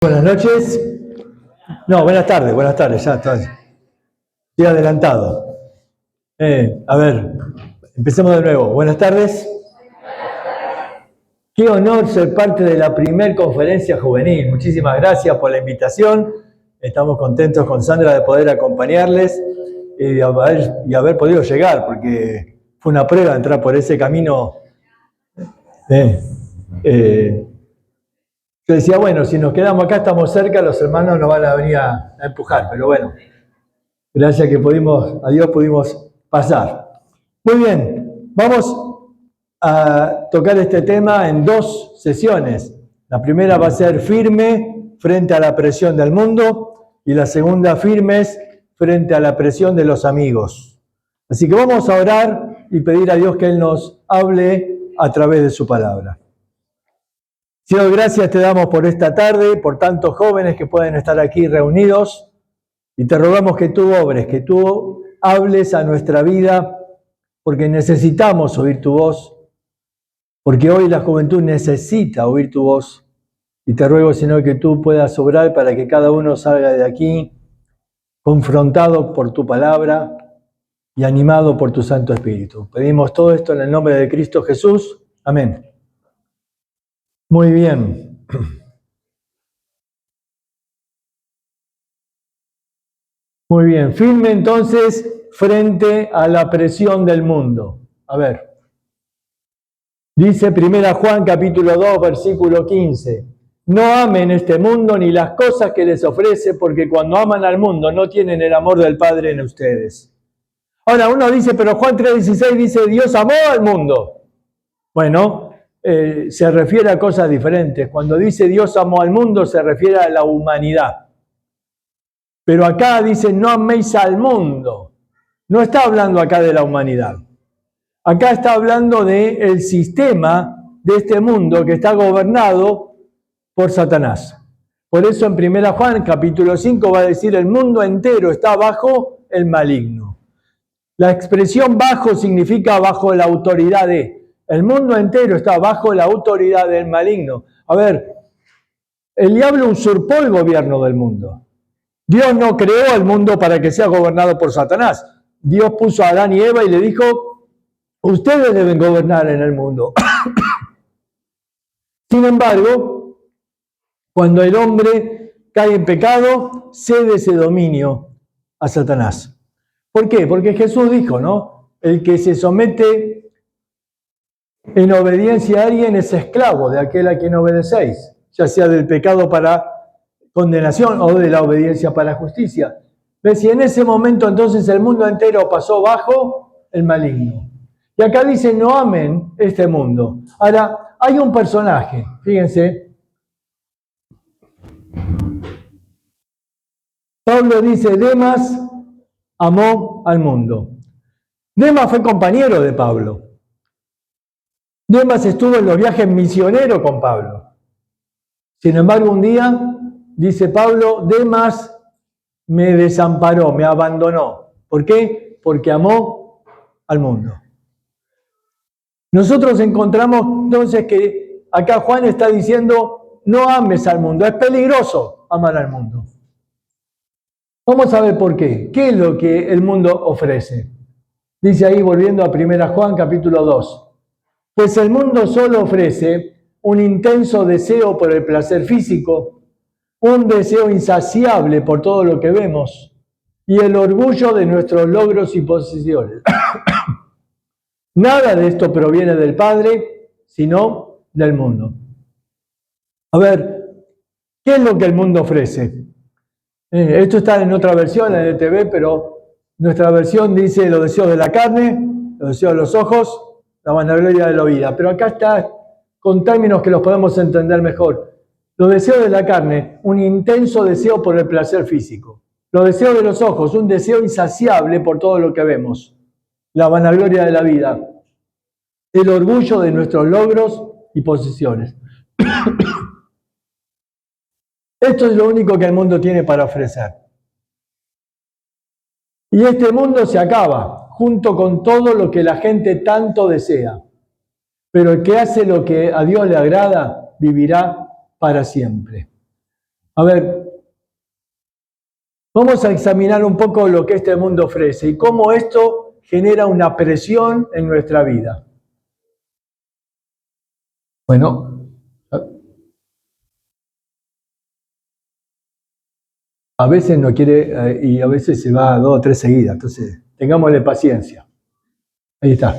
Buenas noches. No, buenas tardes, ya estoy adelantado. A ver, empecemos de nuevo. Buenas tardes. Qué honor ser parte de la primer conferencia juvenil. Muchísimas gracias por la invitación. Estamos contentos con Sandra de poder acompañarles y haber podido llegar, porque fue una prueba entrar por ese camino. Yo decía, bueno, si nos quedamos acá, estamos cerca, los hermanos nos van a venir a empujar, pero bueno, gracias a Dios pudimos pasar. Muy bien, vamos a tocar este tema en 2 sesiones. La primera va a ser firme frente a la presión del mundo y la segunda firmes frente a la presión de los amigos. Así que vamos a orar y pedir a Dios que Él nos hable a través de su palabra. Señor, gracias te damos por esta tarde, por tantos jóvenes que pueden estar aquí reunidos, y te rogamos que tú obres, que tú hables a nuestra vida, porque necesitamos oír tu voz, porque hoy la juventud necesita oír tu voz, y te ruego, Señor, que tú puedas obrar para que cada uno salga de aquí confrontado por tu palabra y animado por tu Santo Espíritu. Pedimos todo esto en el nombre de Cristo Jesús. Amén. Muy bien. Muy bien, firme entonces frente a la presión del mundo. A ver, dice 1 Juan capítulo 2, versículo 15. No amen este mundo ni las cosas que les ofrece, porque cuando aman al mundo no tienen el amor del Padre en ustedes. Ahora uno dice, pero Juan 3:16 dice, Dios amó al mundo. Bueno, se refiere a cosas diferentes. Cuando dice Dios amó al mundo, se refiere a la humanidad. Pero acá dice, no améis al mundo. No está hablando acá de la humanidad. Acá está hablando del sistema de este mundo que está gobernado por Satanás. Por eso en 1 Juan capítulo 5 va a decir, el mundo entero está bajo el maligno. La expresión bajo significa bajo la autoridad de. El mundo entero está bajo la autoridad del maligno. A ver, el diablo usurpó el gobierno del mundo. Dios no creó el mundo para que sea gobernado por Satanás. Dios puso a Adán y Eva y le dijo, ustedes deben gobernar en el mundo. Sin embargo, cuando el hombre cae en pecado, cede ese dominio a Satanás. ¿Por qué? Porque Jesús dijo, ¿no? El que se somete en obediencia a alguien es esclavo de aquel a quien obedecéis, ya sea del pecado para condenación o de la obediencia para justicia. ¿Ves? Y en ese momento entonces el mundo entero pasó bajo el maligno. Y acá dice, no amen este mundo. Ahora, hay un personaje, fíjense. Pablo dice, Demas amó al mundo. Demas fue compañero de Pablo. Demas estuvo en los viajes misioneros con Pablo. Sin embargo, un día, dice Pablo, Demas me desamparó, me abandonó. ¿Por qué? Porque amó al mundo. Nosotros encontramos entonces que acá Juan está diciendo, no ames al mundo, es peligroso amar al mundo. Vamos a ver por qué. ¿Qué es lo que el mundo ofrece? Dice ahí, volviendo a 1 Juan capítulo 2. Pues el mundo solo ofrece un intenso deseo por el placer físico, un deseo insaciable por todo lo que vemos y el orgullo de nuestros logros y posesiones. Nada de esto proviene del Padre, sino del mundo. A ver, ¿qué es lo que el mundo ofrece? Esto está en otra versión, en el TV, pero nuestra versión dice los deseos de la carne, los deseos de los ojos, la vanagloria de la vida. Pero acá está con términos que los podemos entender mejor. Los deseos de la carne, un intenso deseo por el placer físico. Los deseos de los ojos, un deseo insaciable por todo lo que vemos. La vanagloria de la vida. El orgullo de nuestros logros y posesiones. Esto es lo único que el mundo tiene para ofrecer. Y este mundo se acaba, junto con todo lo que la gente tanto desea. Pero el que hace lo que a Dios le agrada, vivirá para siempre. A ver, vamos a examinar un poco lo que este mundo ofrece y cómo esto genera una presión en nuestra vida. Bueno, a veces no quiere y a veces se va a 2 o 3 seguidas, entonces tengámosle paciencia. Ahí está.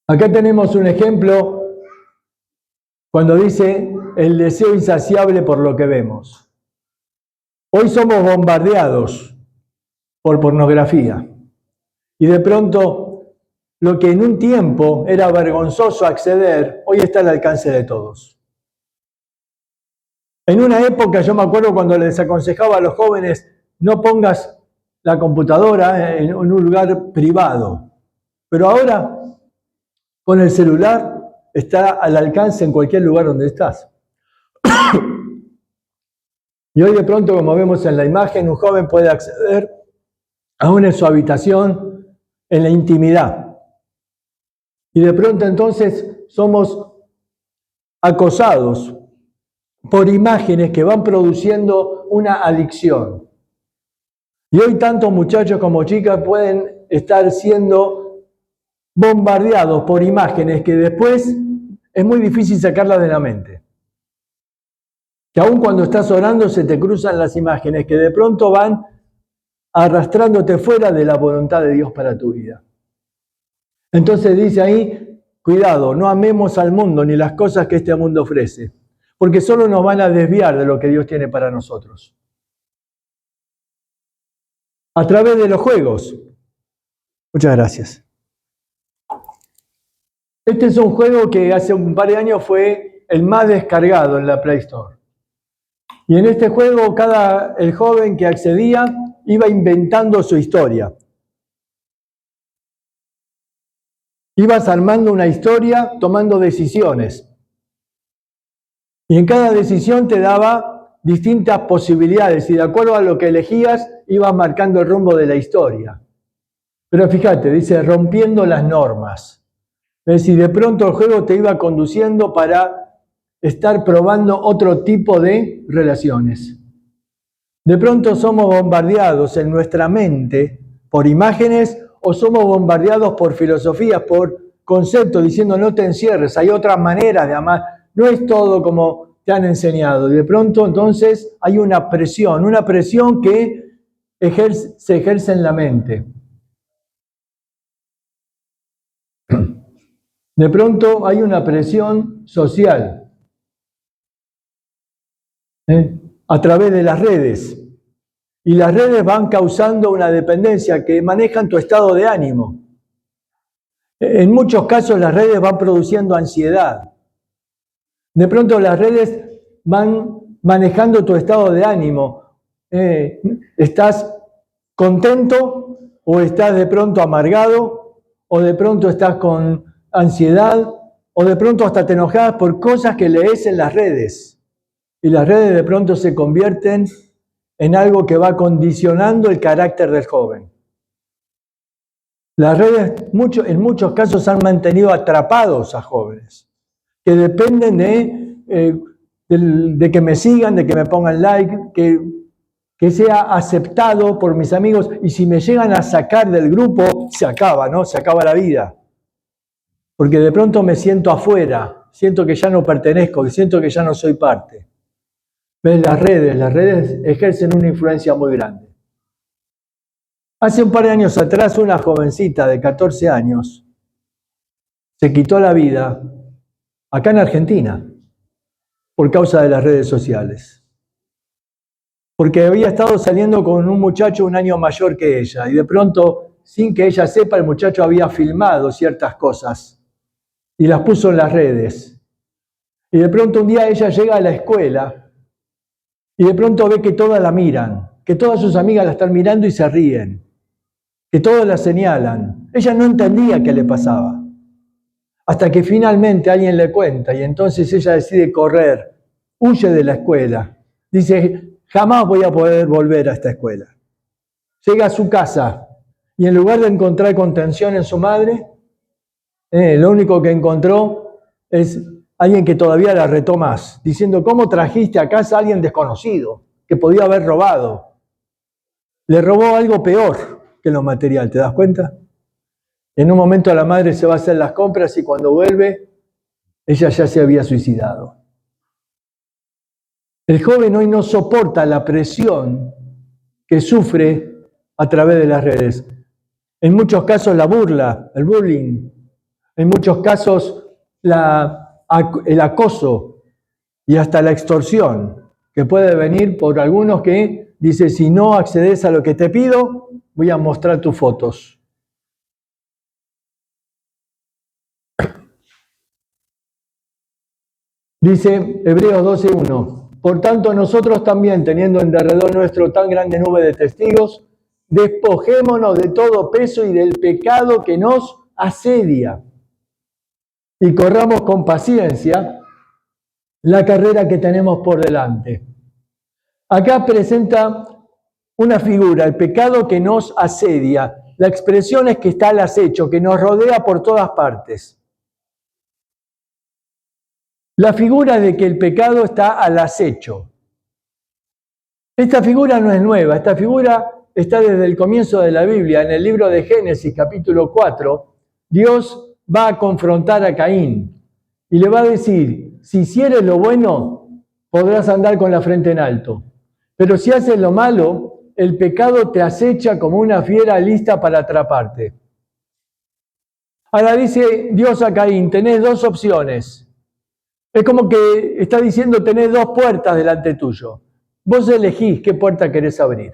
Acá tenemos un ejemplo cuando dice el deseo insaciable por lo que vemos. Hoy somos bombardeados por pornografía y de pronto lo que en un tiempo era vergonzoso acceder, hoy está al alcance de todos. En una época, yo me acuerdo cuando les aconsejaba a los jóvenes, no pongas la computadora en un lugar privado. Pero ahora, con el celular, está al alcance en cualquier lugar donde estás. Y hoy de pronto, como vemos en la imagen, un joven puede acceder aún en su habitación, en la intimidad. Y de pronto entonces somos acosados por imágenes que van produciendo una adicción. Y hoy tanto muchachos como chicas pueden estar siendo bombardeados por imágenes que después es muy difícil sacarlas de la mente. Que aun cuando estás orando se te cruzan las imágenes que de pronto van arrastrándote fuera de la voluntad de Dios para tu vida. Entonces dice ahí, cuidado, no amemos al mundo ni las cosas que este mundo ofrece, porque solo nos van a desviar de lo que Dios tiene para nosotros. A través de los juegos. Muchas gracias. Este es un juego que hace un par de años fue el más descargado en la Play Store. Y en este juego el joven que accedía iba inventando su historia. Ibas armando una historia tomando decisiones. Y en cada decisión te daba distintas posibilidades y de acuerdo a lo que elegías ibas marcando el rumbo de la historia. Pero fíjate, dice rompiendo las normas. Es decir, de pronto el juego te iba conduciendo para estar probando otro tipo de relaciones. De pronto somos bombardeados en nuestra mente por imágenes o somos bombardeados por filosofías, por conceptos, diciendo no te encierres, hay otras maneras de amar, no es todo como te han enseñado. Y de pronto entonces hay una presión que se ejerce en la mente. De pronto hay una presión social a través de las redes. Y las redes van causando una dependencia que manejan tu estado de ánimo. En muchos casos las redes van produciendo ansiedad. De pronto las redes van manejando tu estado de ánimo. ¿Estás contento o estás de pronto amargado o de pronto estás con ansiedad o de pronto hasta te enojas por cosas que lees en las redes? Y las redes de pronto se convierten en algo que va condicionando el carácter del joven. Las redes en muchos casos han mantenido atrapados a jóvenes que dependen de que me sigan, de que me pongan like, que sea aceptado por mis amigos y si me llegan a sacar del grupo, se acaba, ¿no? Se acaba la vida. Porque de pronto me siento afuera, siento que ya no pertenezco, siento que ya no soy parte. ¿Ves? Las redes ejercen una influencia muy grande. Hace un par de años atrás, una jovencita de 14 años se quitó la vida acá en Argentina por causa de las redes sociales. Porque había estado saliendo con un muchacho un año mayor que ella y de pronto, sin que ella sepa, el muchacho había filmado ciertas cosas y las puso en las redes. Y de pronto un día ella llega a la escuela y de pronto ve que todas la miran, que todas sus amigas la están mirando y se ríen, que todos la señalan. Ella no entendía qué le pasaba. Hasta que finalmente alguien le cuenta y entonces ella decide correr, huye de la escuela. Dice, jamás voy a poder volver a esta escuela. Llega a su casa y en lugar de encontrar contención en su madre, lo único que encontró es alguien que todavía la retó más, diciendo, ¿cómo trajiste a casa a alguien desconocido que podía haber robado? Le robó algo peor que lo material, ¿te das cuenta? En un momento la madre se va a hacer las compras y cuando vuelve, ella ya se había suicidado. El joven hoy no soporta la presión que sufre a través de las redes. En muchos casos la burla, el bullying, en muchos casos el acoso y hasta la extorsión, que puede venir por algunos que dicen, si no accedes a lo que te pido, voy a mostrar tus fotos. Dice Hebreos 12:1, por tanto nosotros también, teniendo en derredor nuestro tan grande nube de testigos, despojémonos de todo peso y del pecado que nos asedia y corramos con paciencia la carrera que tenemos por delante. Acá presenta una figura, el pecado que nos asedia. La expresión es que está al acecho, que nos rodea por todas partes. La figura de que el pecado está al acecho. Esta figura no es nueva, esta figura está desde el comienzo de la Biblia. En el libro de Génesis, capítulo 4, Dios va a confrontar a Caín y le va a decir, si hicieres lo bueno, podrás andar con la frente en alto. Pero si haces lo malo, el pecado te acecha como una fiera lista para atraparte. Ahora dice Dios a Caín, tenés dos opciones. Es como que está diciendo, tenés dos puertas delante tuyo. Vos elegís qué puerta querés abrir.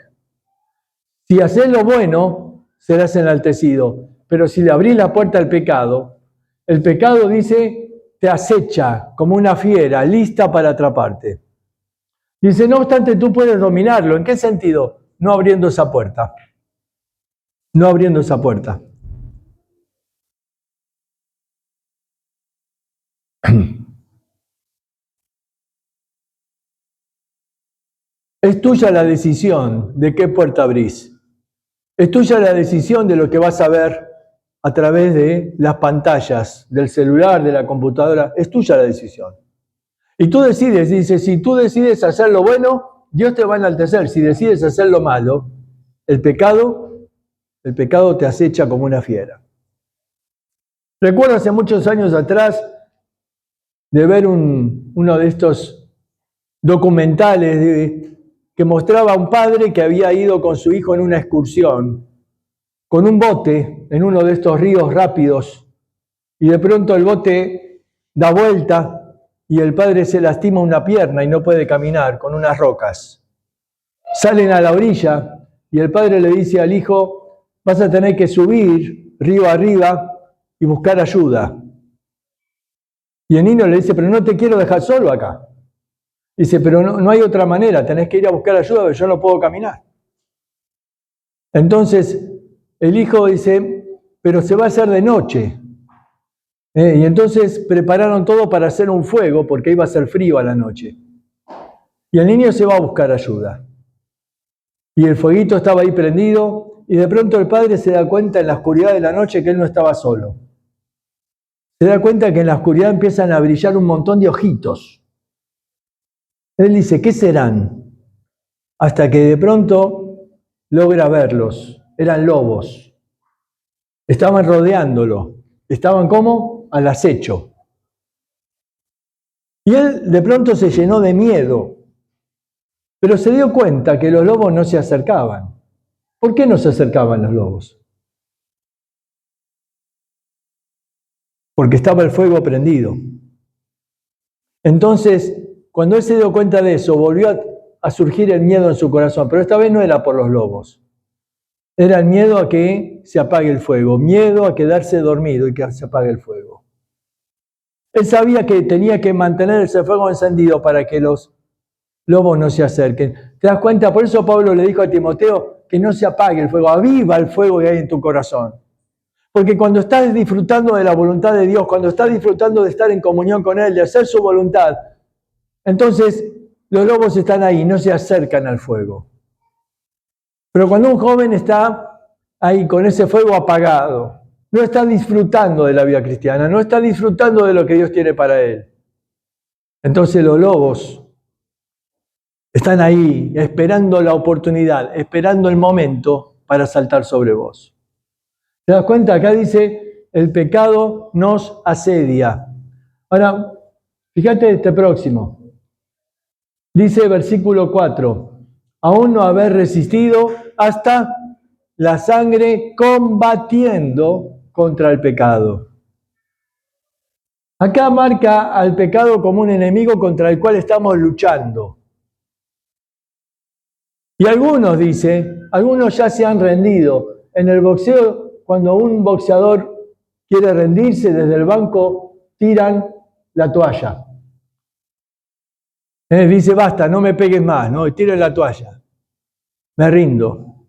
Si haces lo bueno, serás enaltecido. Pero si le abrís la puerta al pecado, el pecado dice, te acecha como una fiera, lista para atraparte. Dice, no obstante, tú puedes dominarlo. ¿En qué sentido? No abriendo esa puerta. No abriendo esa puerta. Es tuya la decisión de qué puerta abrís. Es tuya la decisión de lo que vas a ver a través de las pantallas, del celular, de la computadora. Es tuya la decisión. Y tú decides, dice, si tú decides hacer lo bueno, Dios te va a enaltecer. Si decides hacer lo malo, el pecado te acecha como una fiera. Recuerdo hace muchos años atrás de ver uno de estos documentales que mostraba a un padre que había ido con su hijo en una excursión, con un bote en uno de estos ríos rápidos, y de pronto el bote da vuelta y el padre se lastima una pierna y no puede caminar con unas rocas. Salen a la orilla y el padre le dice al hijo, vas a tener que subir río arriba y buscar ayuda. Y el niño le dice, pero no te quiero dejar solo acá. Dice, pero no hay otra manera, tenés que ir a buscar ayuda, pero yo no puedo caminar. Entonces el hijo dice, pero se va a hacer de noche. Y entonces prepararon todo para hacer un fuego, porque iba a ser frío a la noche. Y el niño se va a buscar ayuda. Y el fueguito estaba ahí prendido, y de pronto el padre se da cuenta en la oscuridad de la noche que él no estaba solo. Se da cuenta que en la oscuridad empiezan a brillar un montón de ojitos. Él dice, ¿qué serán? Hasta que de pronto logra verlos. Eran lobos. Estaban rodeándolo. Estaban ¿cómo? Al acecho. Y él de pronto se llenó de miedo. Pero se dio cuenta que los lobos no se acercaban. ¿Por qué no se acercaban los lobos? Porque estaba el fuego prendido. Entonces, cuando él se dio cuenta de eso, volvió a surgir el miedo en su corazón, pero esta vez no era por los lobos. Era el miedo a que se apague el fuego, miedo a quedarse dormido y que se apague el fuego. Él sabía que tenía que mantener ese fuego encendido para que los lobos no se acerquen. ¿Te das cuenta? Por eso Pablo le dijo a Timoteo que no se apague el fuego, aviva el fuego que hay en tu corazón. Porque cuando estás disfrutando de la voluntad de Dios, cuando estás disfrutando de estar en comunión con Él, de hacer su voluntad, entonces los lobos están ahí, no se acercan al fuego. Pero cuando un joven está ahí con ese fuego apagado, no está disfrutando de la vida cristiana, no está disfrutando de lo que Dios tiene para él. Entonces los lobos están ahí esperando la oportunidad, esperando el momento para saltar sobre vos. ¿Te das cuenta? Acá dice, el pecado nos asedia. Ahora, fíjate este próximo. Dice versículo 4, aún no haber resistido hasta la sangre combatiendo contra el pecado. Acá marca al pecado como un enemigo contra el cual estamos luchando. Y algunos, dice, algunos ya se han rendido. En el boxeo, cuando un boxeador quiere rendirse, desde el banco tiran la toalla. Dice, basta, no me pegues más, ¿no? Y tiro la toalla. Me rindo.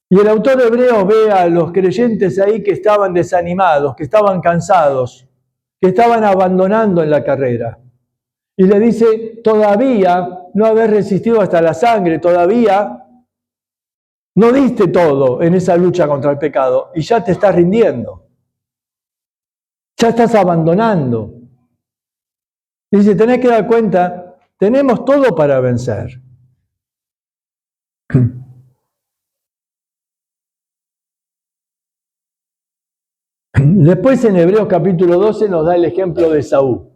Y el autor de Hebreos ve a los creyentes ahí que estaban desanimados, que estaban cansados, que estaban abandonando en la carrera. Y le dice, todavía no haber resistido hasta la sangre, todavía no diste todo en esa lucha contra el pecado y ya te estás rindiendo. Ya estás abandonando. Dice, tenés que dar cuenta, tenemos todo para vencer. Después en Hebreos capítulo 12 nos da el ejemplo de Esaú.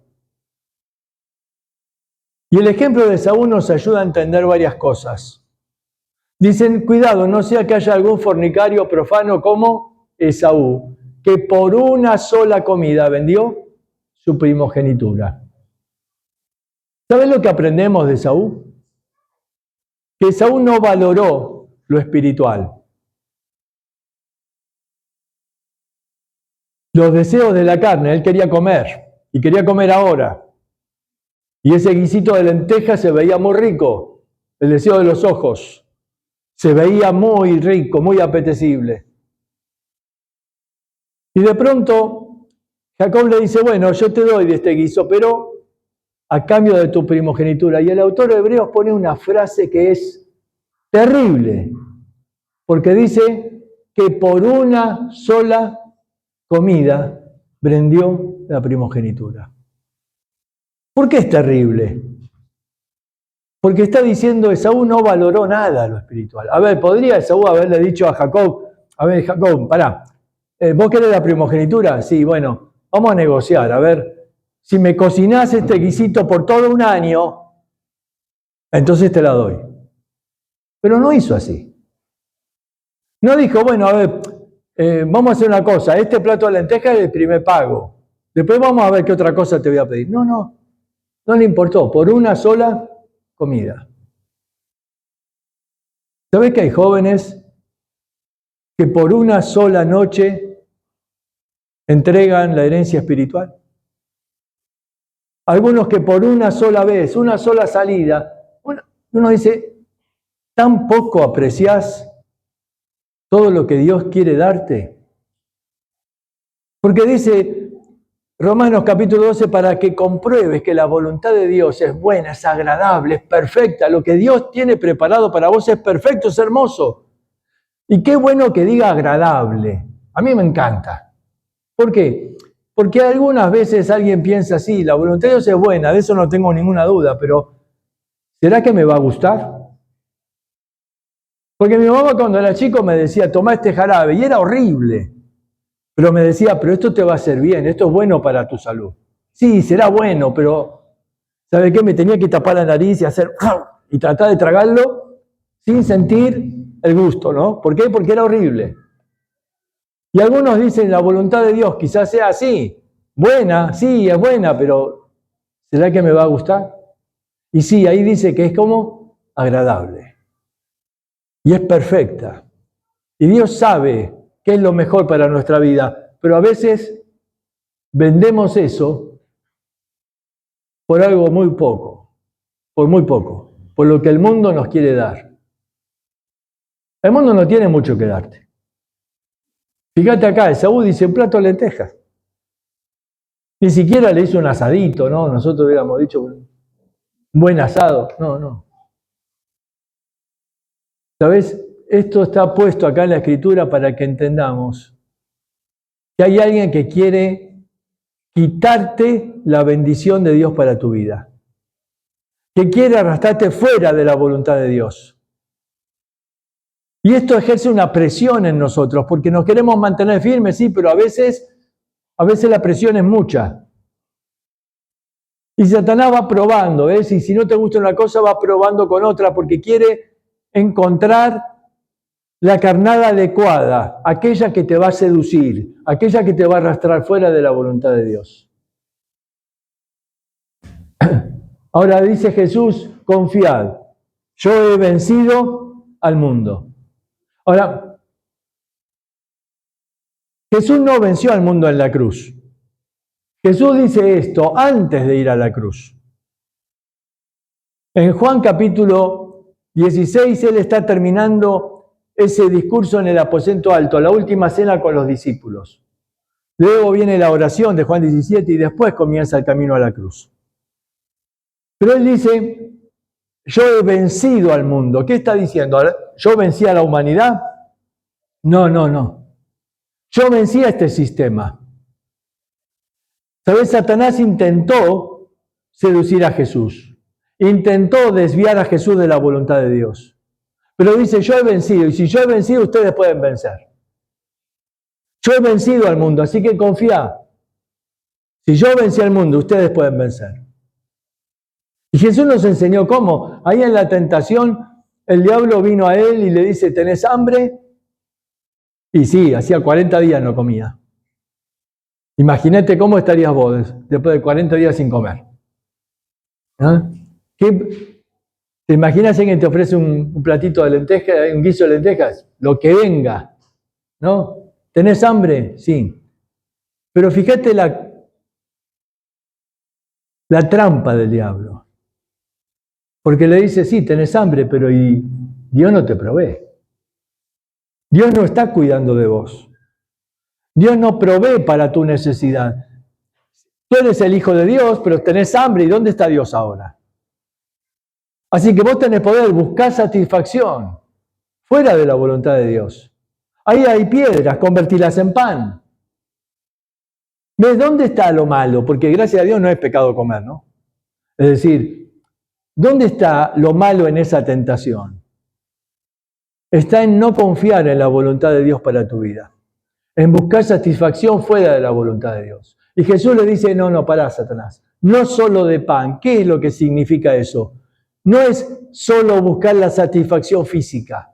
Y el ejemplo de Esaú nos ayuda a entender varias cosas. Dicen, cuidado, no sea que haya algún fornicario profano como Esaú, que por una sola comida vendió su primogenitura. ¿Saben lo que aprendemos de Esaú? Que Esaú no valoró lo espiritual. Los deseos de la carne, él quería comer, y quería comer ahora. Y ese guisito de lentejas se veía muy rico, el deseo de los ojos. Se veía muy rico, muy apetecible. Y de pronto, Jacob le dice, bueno, yo te doy de este guiso, pero a cambio de tu primogenitura. Y el autor de Hebreos pone una frase que es terrible, porque dice que por una sola comida vendió la primogenitura. ¿Por qué es terrible? Porque está diciendo, Esaú no valoró nada lo espiritual. A ver, ¿podría Esaú haberle dicho a Jacob, a ver, Jacob, pará, ¿vos querés la primogenitura? Sí, bueno, vamos a negociar, a ver, si me cocinás este guisito por todo un año, entonces te la doy. Pero no hizo así. No dijo, bueno, a ver, vamos a hacer una cosa, este plato de lentejas es el primer pago, después vamos a ver qué otra cosa te voy a pedir. No le importó, por una sola comida. ¿Sabés que hay jóvenes que por una sola noche entregan la herencia espiritual? Algunos que por una sola vez, una sola salida, uno dice, ¿tan poco apreciás todo lo que Dios quiere darte? Porque dice Romanos capítulo 12, para que compruebes que la voluntad de Dios es buena, es agradable, es perfecta. Lo que Dios tiene preparado para vos es perfecto, es hermoso. Y qué bueno que diga agradable. A mí me encanta. ¿Por qué? Porque algunas veces alguien piensa así, la voluntad de Dios es buena, de eso no tengo ninguna duda, pero ¿será que me va a gustar? Porque mi mamá cuando era chico me decía, toma este jarabe, y era horrible. Pero me decía, pero esto te va a hacer bien, esto es bueno para tu salud. Sí, será bueno, pero ¿sabe qué? Me tenía que tapar la nariz y hacer y tratar de tragarlo sin sentir el gusto, ¿no? ¿Por qué? Porque era horrible. Y algunos dicen, la voluntad de Dios quizás sea así, buena, sí, es buena, pero ¿será que me va a gustar? Y sí, ahí dice que es como agradable. Y es perfecta. Y Dios sabe qué es lo mejor para nuestra vida, pero a veces vendemos eso por algo muy poco, por lo que el mundo nos quiere dar. El mundo no tiene mucho que darte. Fíjate acá, Esaú dice un plato de lentejas. Ni siquiera le hizo un asadito, ¿no? Nosotros hubiéramos dicho un buen asado. No. ¿Sabes? Esto está puesto acá en la Escritura para que entendamos que hay alguien que quiere quitarte la bendición de Dios para tu vida, que quiere arrastrarte fuera de la voluntad de Dios. Y esto ejerce una presión en nosotros, porque nos queremos mantener firmes, sí, pero a veces la presión es mucha. Y Satanás va probando, ¿ves? Y si no te gusta una cosa, va probando con otra, porque quiere encontrar la carnada adecuada, aquella que te va a seducir, aquella que te va a arrastrar fuera de la voluntad de Dios. Ahora dice Jesús, confiad, yo he vencido al mundo. Ahora, Jesús no venció al mundo en la cruz. Jesús dice esto antes de ir a la cruz. En Juan capítulo 16, él está terminando ese discurso en el aposento alto, la última cena con los discípulos. Luego viene la oración de Juan 17 y después comienza el camino a la cruz. Pero él dice, yo he vencido al mundo. ¿Qué está diciendo? ¿Yo vencí a la humanidad? No. Yo vencí a este sistema. ¿Sabes? Satanás intentó seducir a Jesús. Intentó desviar a Jesús de la voluntad de Dios. Pero dice, yo he vencido. Y si yo he vencido, ustedes pueden vencer. Yo he vencido al mundo, así que confía. Si yo vencí al mundo, ustedes pueden vencer. Y Jesús nos enseñó cómo. Ahí en la tentación, el diablo vino a él y le dice, ¿tenés hambre? Y sí, hacía 40 días no comía. Imagínate cómo estarías vos después de 40 días sin comer. ¿Ah? ¿Te imaginas alguien te ofrece un platito de lentejas, un guiso de lentejas? Lo que venga, ¿no? ¿Tenés hambre? Sí. Pero fíjate la trampa del diablo. Porque le dice, sí, tenés hambre, pero Dios no te provee. Dios no está cuidando de vos. Dios no provee para tu necesidad. Tú eres el hijo de Dios, pero tenés hambre. ¿Y dónde está Dios ahora? Así que vos tenés poder buscar satisfacción fuera de la voluntad de Dios. Ahí hay piedras, convertirlas en pan. ¿Ves dónde está lo malo? Porque gracias a Dios no es pecado comer, ¿no? Es decir, ¿dónde está lo malo en esa tentación? Está en no confiar en la voluntad de Dios para tu vida. En buscar satisfacción fuera de la voluntad de Dios. Y Jesús le dice, no, pará, Satanás. No solo de pan. ¿Qué es lo que significa eso? No es solo buscar la satisfacción física.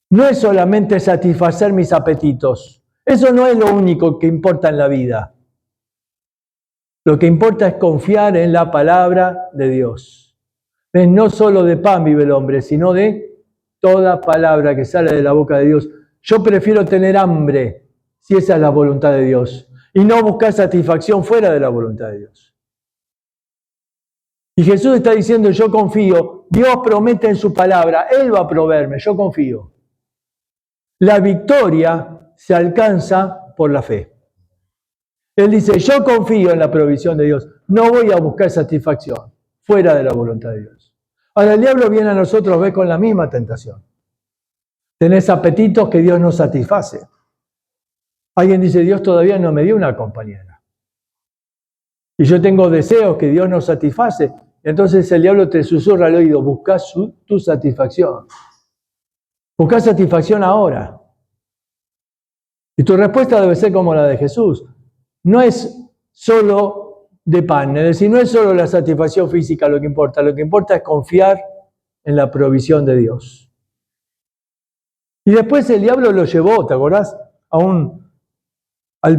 No es solamente satisfacer mis apetitos. Eso no es lo único que importa en la vida. Lo que importa es confiar en la palabra de Dios. No solo de pan vive el hombre, sino de toda palabra que sale de la boca de Dios. Yo prefiero tener hambre, si esa es la voluntad de Dios, y no buscar satisfacción fuera de la voluntad de Dios. Y Jesús está diciendo, yo confío, Dios promete en su palabra, Él va a proveerme, yo confío. La victoria se alcanza por la fe. Él dice, yo confío en la provisión de Dios, no voy a buscar satisfacción fuera de la voluntad de Dios. Ahora el diablo viene a nosotros, ve, con la misma tentación. Tenés apetitos que Dios no satisface. Alguien dice, Dios todavía no me dio una compañera. Y yo tengo deseos que Dios no satisface. Entonces el diablo te susurra al oído, busca tu satisfacción. Busca satisfacción ahora. Y tu respuesta debe ser como la de Jesús. No es solo de pan, es decir, no es solo la satisfacción física lo que importa es confiar en la provisión de Dios. Y después el diablo lo llevó, ¿te acordás? A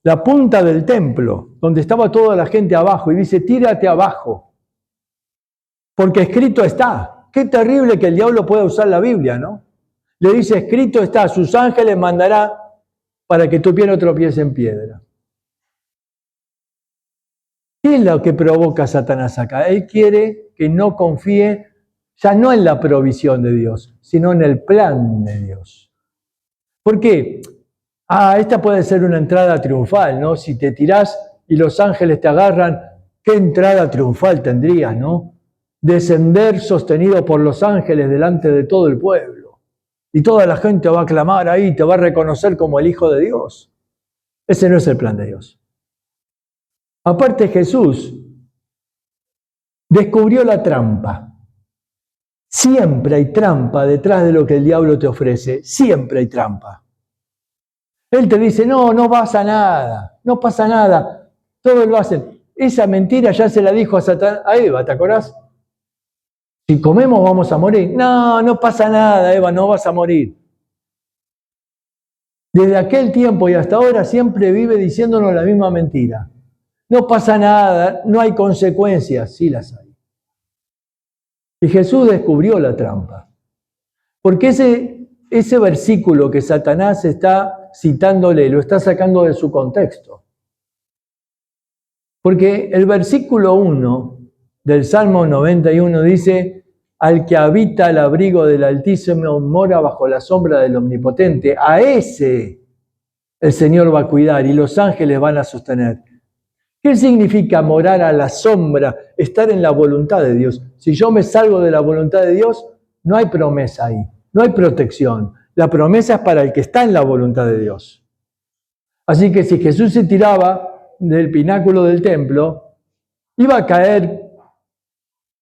la punta del templo, donde estaba toda la gente abajo, y dice, tírate abajo, porque escrito está. Qué terrible que el diablo pueda usar la Biblia, ¿no? Le dice, escrito está, sus ángeles mandará para que tu pie no tropiece en piedra. ¿Qué es lo que provoca Satanás acá? Él quiere que no confíe ya no en la provisión de Dios, sino en el plan de Dios. ¿Por qué? Esta puede ser una entrada triunfal, ¿no? Si te tirás y los ángeles te agarran, ¿qué entrada triunfal tendrías, no? Descender sostenido por los ángeles delante de todo el pueblo. Y toda la gente va a clamar ahí, te va a reconocer como el Hijo de Dios. Ese no es el plan de Dios. Aparte Jesús descubrió la trampa. Siempre hay trampa detrás de lo que el diablo te ofrece. Siempre hay trampa. Él te dice, no, no pasa nada, no pasa nada. Todos lo hacen. Esa mentira ya se la dijo a Eva, ¿te acordás? Si comemos vamos a morir. No, no pasa nada, Eva, no vas a morir. Desde aquel tiempo y hasta ahora siempre vive diciéndonos la misma mentira. No pasa nada, no hay consecuencias. Sí las hay. Y Jesús descubrió la trampa. Porque ese versículo que Satanás está citándole, lo está sacando de su contexto. Porque el versículo 1 del Salmo 91 dice, al que habita al abrigo del Altísimo mora bajo la sombra del Omnipotente, a ese el Señor va a cuidar y los ángeles van a sostener. ¿Qué significa morar a la sombra? Estar en la voluntad de Dios. Si yo me salgo de la voluntad de Dios, no hay promesa ahí, no hay protección. La promesa es para el que está en la voluntad de Dios. Así que si Jesús se tiraba del pináculo del templo, iba a caer,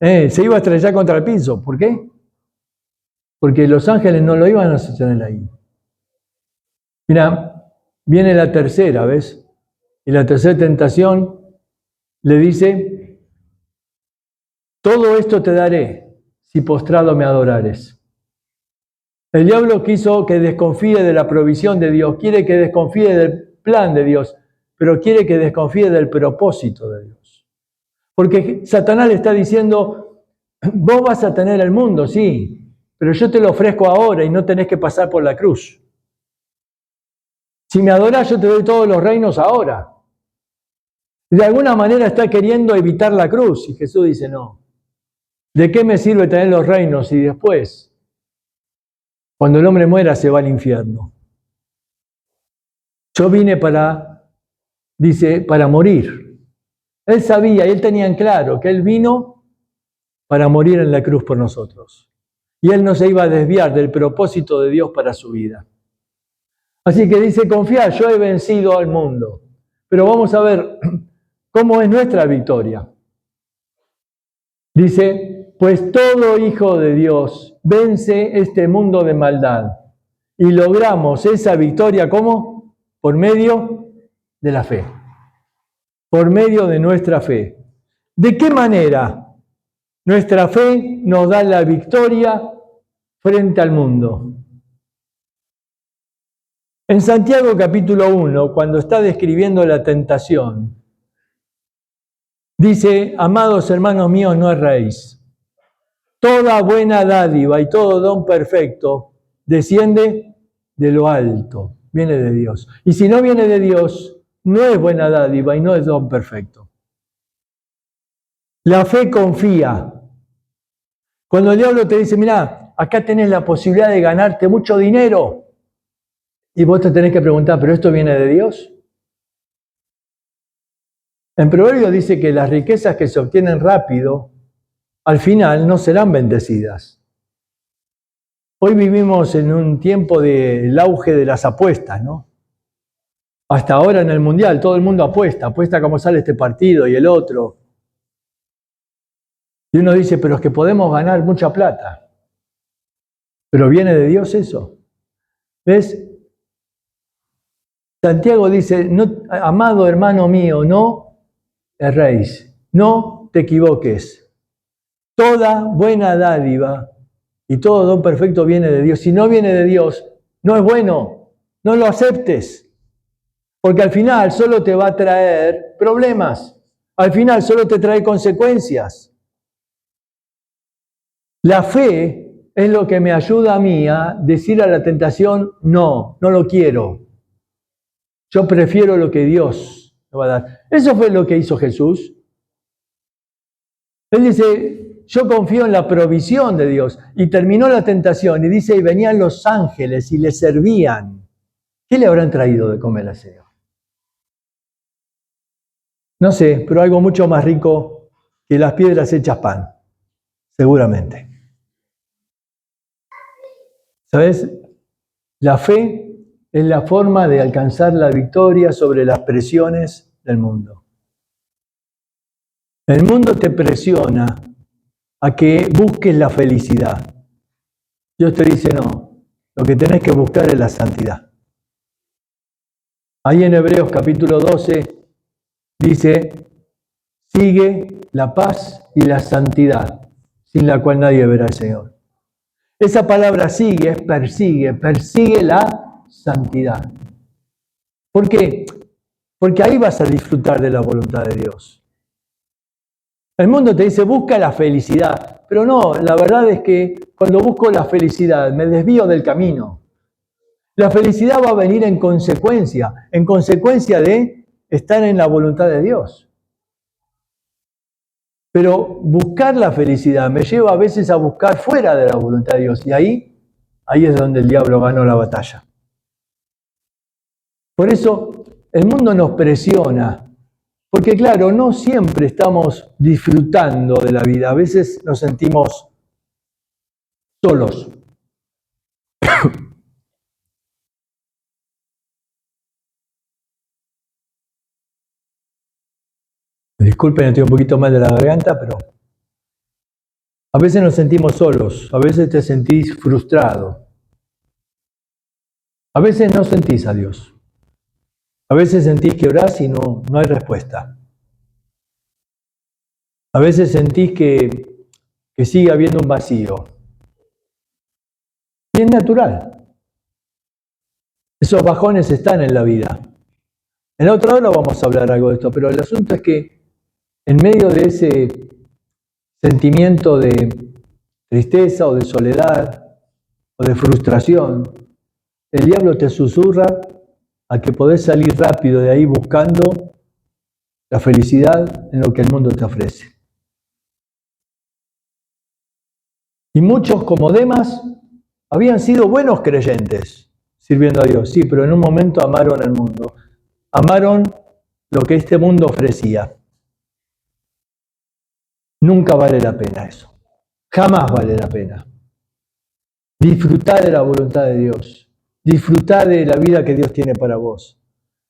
se iba a estrellar contra el piso. ¿Por qué? Porque los ángeles no lo iban a sostener ahí. Mira, viene la tercera, ¿ves? Y la tercera tentación le dice, todo esto te daré si postrado me adorares. El diablo quiso que desconfíe de la provisión de Dios, quiere que desconfíe del plan de Dios, pero quiere que desconfíe del propósito de Dios. Porque Satanás le está diciendo, vos vas a tener el mundo, sí, pero yo te lo ofrezco ahora y no tenés que pasar por la cruz. Si me adorás, yo te doy todos los reinos ahora. De alguna manera está queriendo evitar la cruz. Y Jesús dice, no. ¿De qué me sirve tener los reinos y después, cuando el hombre muera, se va al infierno? Yo vine para morir. Él sabía y él tenía en claro que él vino para morir en la cruz por nosotros. Y él no se iba a desviar del propósito de Dios para su vida. Así que dice, confía, yo he vencido al mundo. Pero vamos a ver cómo es nuestra victoria. Dice, pues todo hijo de Dios vence este mundo de maldad. Y logramos esa victoria, ¿cómo? Por medio de la fe. Por medio de nuestra fe. ¿De qué manera nuestra fe nos da la victoria frente al mundo? En Santiago capítulo 1, cuando está describiendo la tentación, dice, amados hermanos míos, no erréis. Toda buena dádiva y todo don perfecto desciende de lo alto, viene de Dios. Y si no viene de Dios, no es buena dádiva y no es don perfecto. La fe confía. Cuando el diablo te dice, mirá, acá tenés la posibilidad de ganarte mucho dinero, y vos te tenés que preguntar, ¿pero esto viene de Dios? En Proverbios dice que las riquezas que se obtienen rápido, al final no serán bendecidas. Hoy vivimos en un tiempo del auge de las apuestas, ¿no? Hasta ahora en el Mundial todo el mundo apuesta cómo sale este partido y el otro. Y uno dice, pero es que podemos ganar mucha plata. ¿Pero viene de Dios eso? ¿Ves? Santiago dice, no, amado hermano mío, no erréis, no te equivoques. Toda buena dádiva y todo don perfecto viene de Dios. Si no viene de Dios, no es bueno, no lo aceptes. Porque al final solo te va a traer problemas. Al final solo te trae consecuencias. La fe es lo que me ayuda a mí a decir a la tentación, no, no lo quiero. Yo prefiero lo que Dios me va a dar. Eso fue lo que hizo Jesús. Él dice, yo confío en la provisión de Dios. Y terminó la tentación y dice, y venían los ángeles y le servían. ¿Qué le habrán traído de comer al Señor? No sé, pero algo mucho más rico que las piedras hechas pan, seguramente. ¿Sabes? La fe es la forma de alcanzar la victoria sobre las presiones del mundo. El mundo te presiona a que busques la felicidad. Dios te dice, no, lo que tenés que buscar es la santidad. Ahí en Hebreos capítulo 12 dice, sigue la paz y la santidad, sin la cual nadie verá al Señor. Esa palabra sigue es persigue la santidad. ¿Por qué? Porque ahí vas a disfrutar de la voluntad de Dios. El mundo te dice, busca la felicidad, pero no, la verdad es que cuando busco la felicidad me desvío del camino. La felicidad va a venir en consecuencia de estar en la voluntad de Dios. Pero buscar la felicidad me lleva a veces a buscar fuera de la voluntad de Dios, y ahí es donde el diablo ganó la batalla. Por eso el mundo nos presiona, porque claro, no siempre estamos disfrutando de la vida, a veces nos sentimos solos. Disculpen, estoy un poquito mal de la garganta, pero a veces nos sentimos solos, a veces te sentís frustrado, a veces no sentís a Dios, a veces sentís que orás y no hay respuesta, a veces sentís que sigue habiendo un vacío. Y es natural, esos bajones están en la vida. En la otra hora vamos a hablar algo de esto, pero el asunto es que en medio de ese sentimiento de tristeza o de soledad o de frustración, el diablo te susurra a que podés salir rápido de ahí buscando la felicidad en lo que el mundo te ofrece. Y muchos, como Demas, habían sido buenos creyentes sirviendo a Dios, sí, pero en un momento amaron el mundo, amaron lo que este mundo ofrecía. Nunca vale la pena eso, jamás vale la pena. Disfrutá de la voluntad de Dios, disfrutá de la vida que Dios tiene para vos,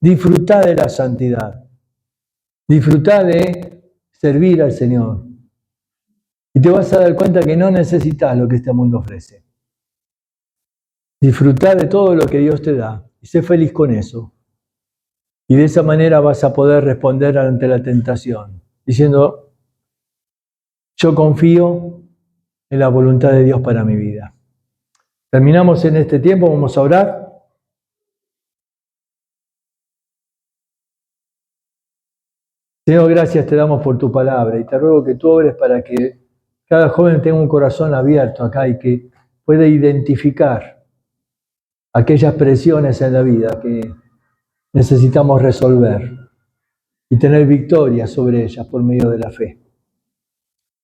disfrutá de la santidad, disfrutá de servir al Señor. Y te vas a dar cuenta que no necesitas lo que este mundo ofrece. Disfrutá de todo lo que Dios te da y sé feliz con eso. Y de esa manera vas a poder responder ante la tentación, diciendo, yo confío en la voluntad de Dios para mi vida. Terminamos en este tiempo, vamos a orar. Señor, gracias te damos por tu palabra y te ruego que tú obres para que cada joven tenga un corazón abierto acá y que pueda identificar aquellas presiones en la vida que necesitamos resolver y tener victoria sobre ellas por medio de la fe.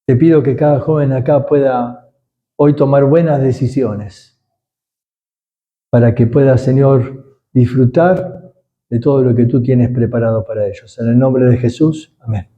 Te pido que cada joven acá pueda hoy tomar buenas decisiones para que pueda, Señor, disfrutar de todo lo que tú tienes preparado para ellos. En el nombre de Jesús, amén.